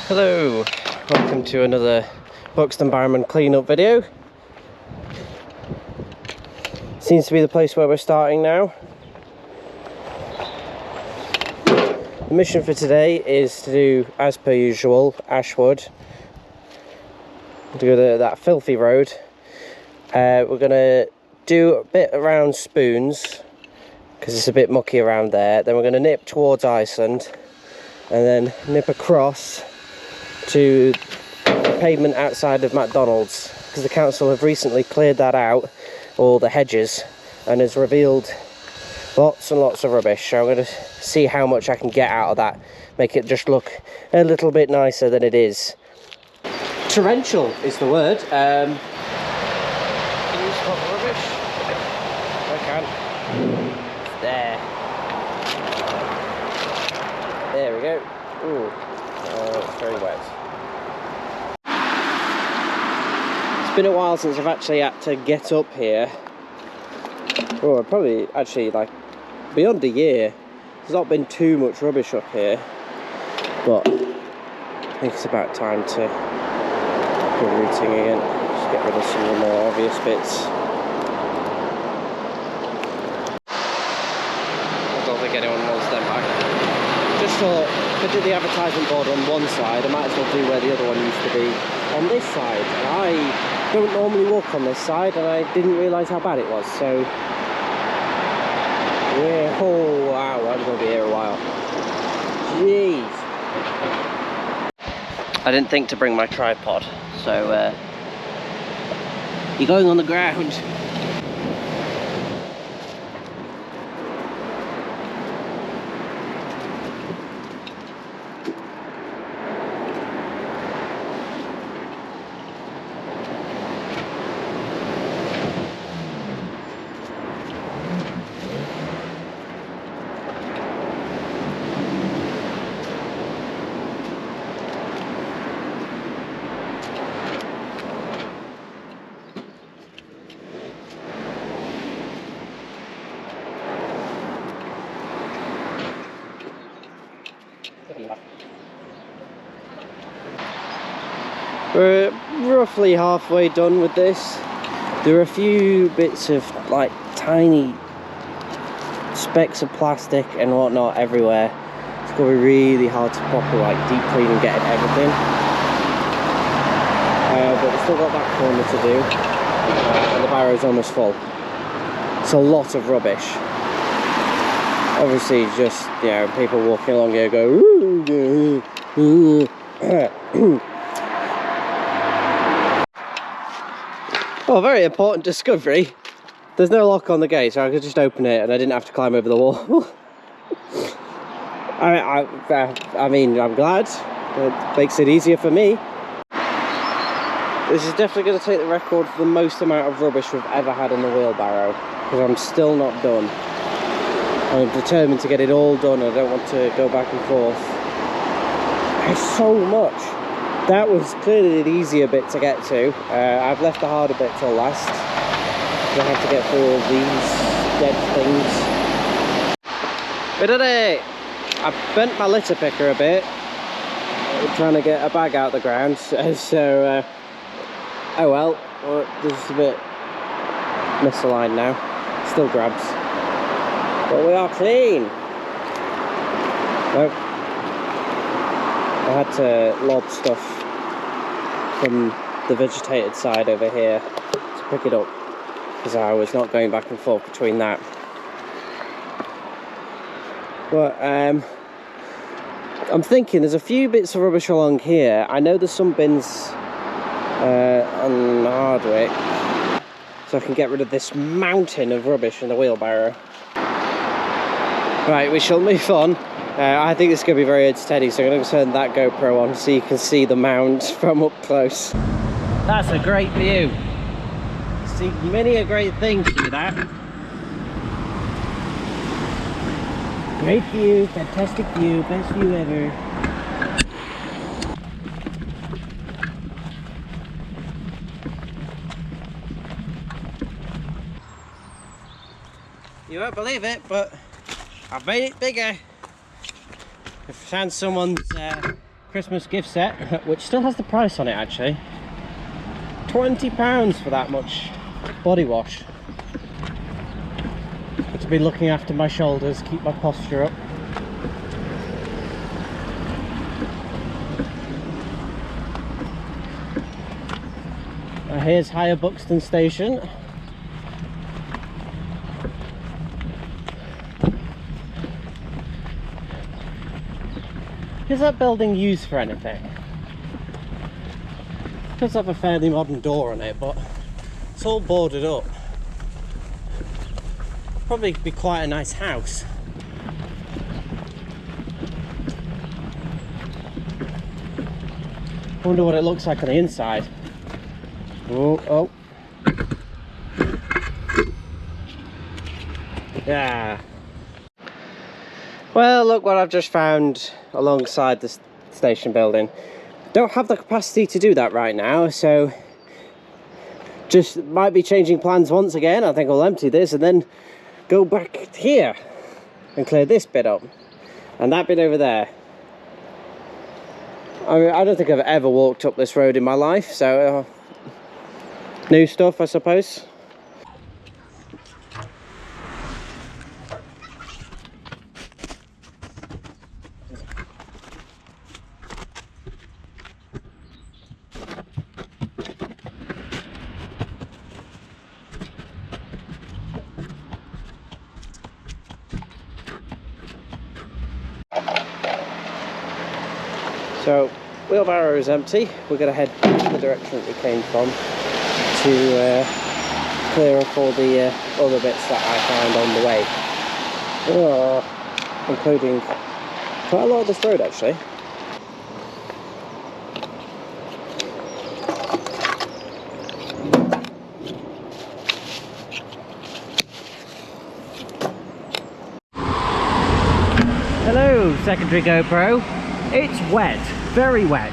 Hello, welcome to another Buxton Barrowman cleanup video. Seems to be the place where we're starting now. The mission for today is to do, as per usual, Ashwood. To go to that filthy road. We're going to do a bit around Spoons, because it's a bit mucky around there. Then we're going to nip towards Iceland, and then nip across to the pavement outside of McDonald's, because the council have recently cleared that out, all the hedges, and has revealed lots and lots of rubbish. So I'm going to see how much I can get out of that, make it just look a little bit nicer than it is. Torrential is the word. Can you spot the rubbish? I can. There we go. Ooh, it's very wet. It's been a while since I've actually had to get up here. Oh, probably actually like beyond a year. There's not been too much rubbish up here, but I think it's about time to go rooting again. Just get rid of some of the more obvious bits. I don't think anyone wants them back. Just thought, if I did the advertisement board on one side, I might as well do where the other one used to be on this side. And I don't normally walk on this side, and I didn't realise how bad it was, so yeah. Oh wow, I'm going to be here a while. Jeez. I didn't think to bring my tripod, so you're going on the ground. We're roughly halfway done with this. There are a few bits of like tiny specks of plastic and whatnot everywhere. It's going to be really hard to properly like deep clean and get everything. But we've still got that corner to do, and the barrow's almost full. It's a lot of rubbish. Obviously, just, you know, people walking along here go, ooh, ooh. Oh, very important discovery. There's no lock on the gate, so I could just open it and I didn't have to climb over the wall. I mean, I'm glad. It makes it easier for me. This is definitely going to take the record for the most amount of rubbish we've ever had in the wheelbarrow, because I'm still not done. I'm determined to get it all done. I don't want to go back and forth. There's so much. That was clearly the easier bit to get to. I've left the harder bit till last, because I have to get through all these dead things. We did it! I bent my litter picker a bit, trying to get a bag out the ground, so oh well, this is a bit misaligned now. Still grabs. But we are clean! Nope. I had to lob stuff from the vegetated side over here to pick it up, because I was not going back and forth between that. But I'm thinking there's a few bits of rubbish along here. I know there's some bins on Hardwick, so I can get rid of this mountain of rubbish in the wheelbarrow. Right, we shall move on. I think this is going to be very entertaining, so I'm going to turn that GoPro on so you can see the mound from up close. That's a great view. See many a great thing through that. Great view, fantastic view, best view ever. You won't believe it, but I've made it bigger. I found someone's Christmas gift set, which still has the price on it actually. £20 for that much body wash. To be looking after my shoulders, keep my posture up. Here's Higher Buxton Station. Is that building used for anything? It does have a fairly modern door on it, but it's all boarded up. Probably be quite a nice house. I wonder what it looks like on the inside. Oh. Yeah. Well, look what I've just found alongside the station building. Don't have the capacity to do that right now, so just might be changing plans once again. I think I'll empty this and then go back here and clear this bit up and that bit over there. I mean, I don't think I've ever walked up this road in my life, so new stuff, I suppose. So, wheelbarrow is empty. We're going to head in the direction that we came from to clear up all the other bits that I found on the way, including quite a lot of this road actually. Hello, secondary GoPro. It's wet, very wet.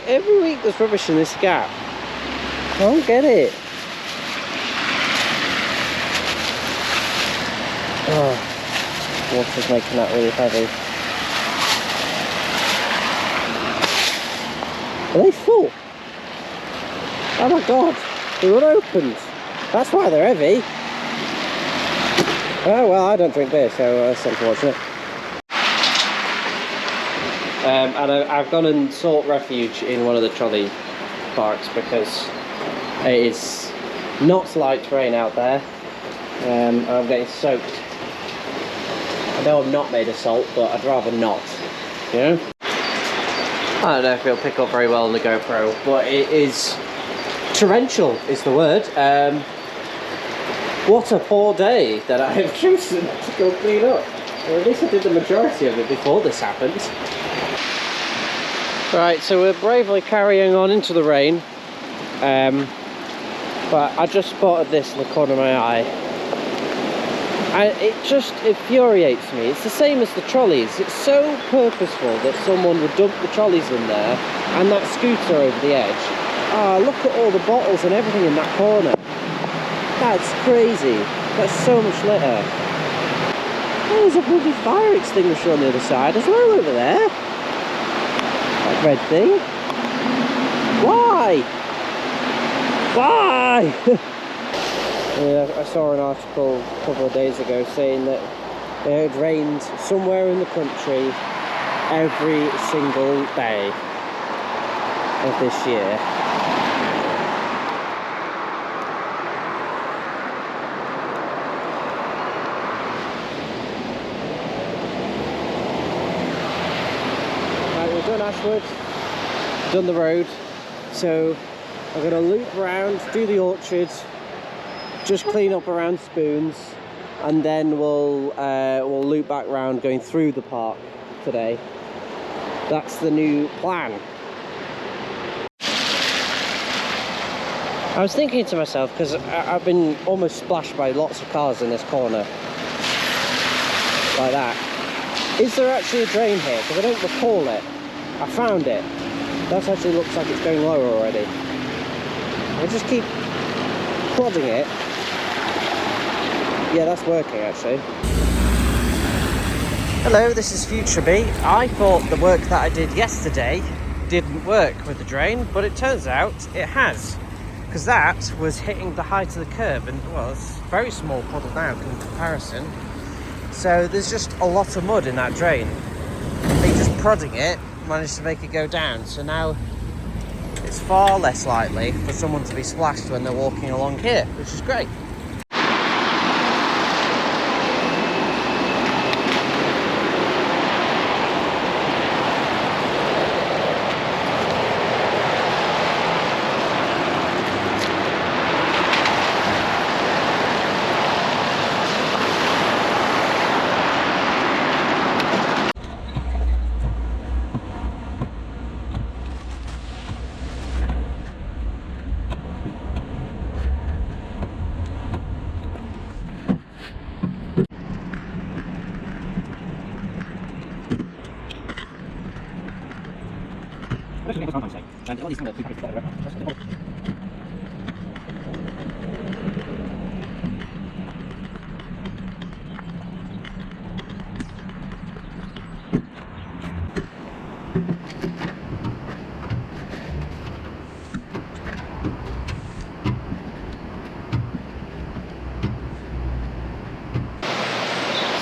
Every week there's rubbish in this gap. I don't get it. Oh, water's making that really heavy. Are they full? Oh my god, they were opened. That's why they're heavy. Oh well, I don't drink beer, so that's unfortunate. And I've gone and sought refuge in one of the trolley parks because it is not light rain out there. And I'm getting soaked. I know I'm not made of salt, but I'd rather not, you know? I don't know if it'll pick up very well on the GoPro, but it is torrential is the word. What a poor day that I have chosen to go clean up. Or at least I did the majority of it before this happened. Right, so we're bravely carrying on into the rain, but I just spotted this in the corner of my eye, and it just infuriates me. It's the same as the trolleys. It's so purposeful that someone would dump the trolleys in there and that scooter over the edge. Oh, look at all the bottles and everything in that corner. That's crazy. That's so much litter. Oh, there's a bloody fire extinguisher on the other side as well over there. Red thing. Why? Why? Yeah, I saw an article a couple of days ago saying that it had rained somewhere in the country every single day of this year. We've done Ashwood, done the road, so I'm going to loop around, do the orchard, just clean up around Spoons, and then we'll loop back round going through the park today. That's the new plan. I was thinking to myself, because I've been almost splashed by lots of cars in this corner. Like that. Is there actually a drain here? Because I don't recall it. I found it. That actually looks like it's going lower already. I'll just keep prodding it. Yeah, that's working actually. Hello, this is Future Me. I thought the work that I did yesterday didn't work with the drain, but it turns out it has. Because that was hitting the height of the curb, and well, it's a very small puddle now in comparison. So there's just a lot of mud in that drain. Me just prodding it managed to make it go down. So now it's far less likely for someone to be splashed when they're walking along here, which is great.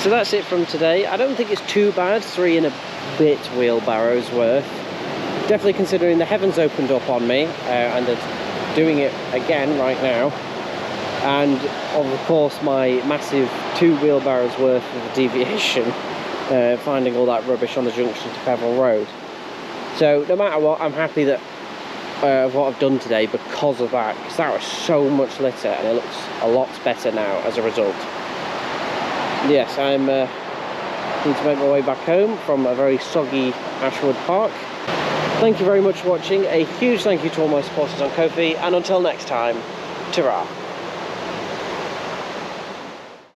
So that's it from today. I don't think it's too bad, 3 and a bit wheelbarrows worth. Definitely considering the heavens opened up on me, and they're doing it again right now. And of course my massive 2 wheelbarrows worth of deviation, finding all that rubbish on the junction to Pebble Road. So no matter what, I'm happy that of what I've done today because of that, because that was so much litter and it looks a lot better now as a result. Yes, I'm need to make my way back home from a very soggy Ashwood Park. Thank you very much for watching. A huge thank you to all my supporters on Ko-fi, and until next time, ta-ra.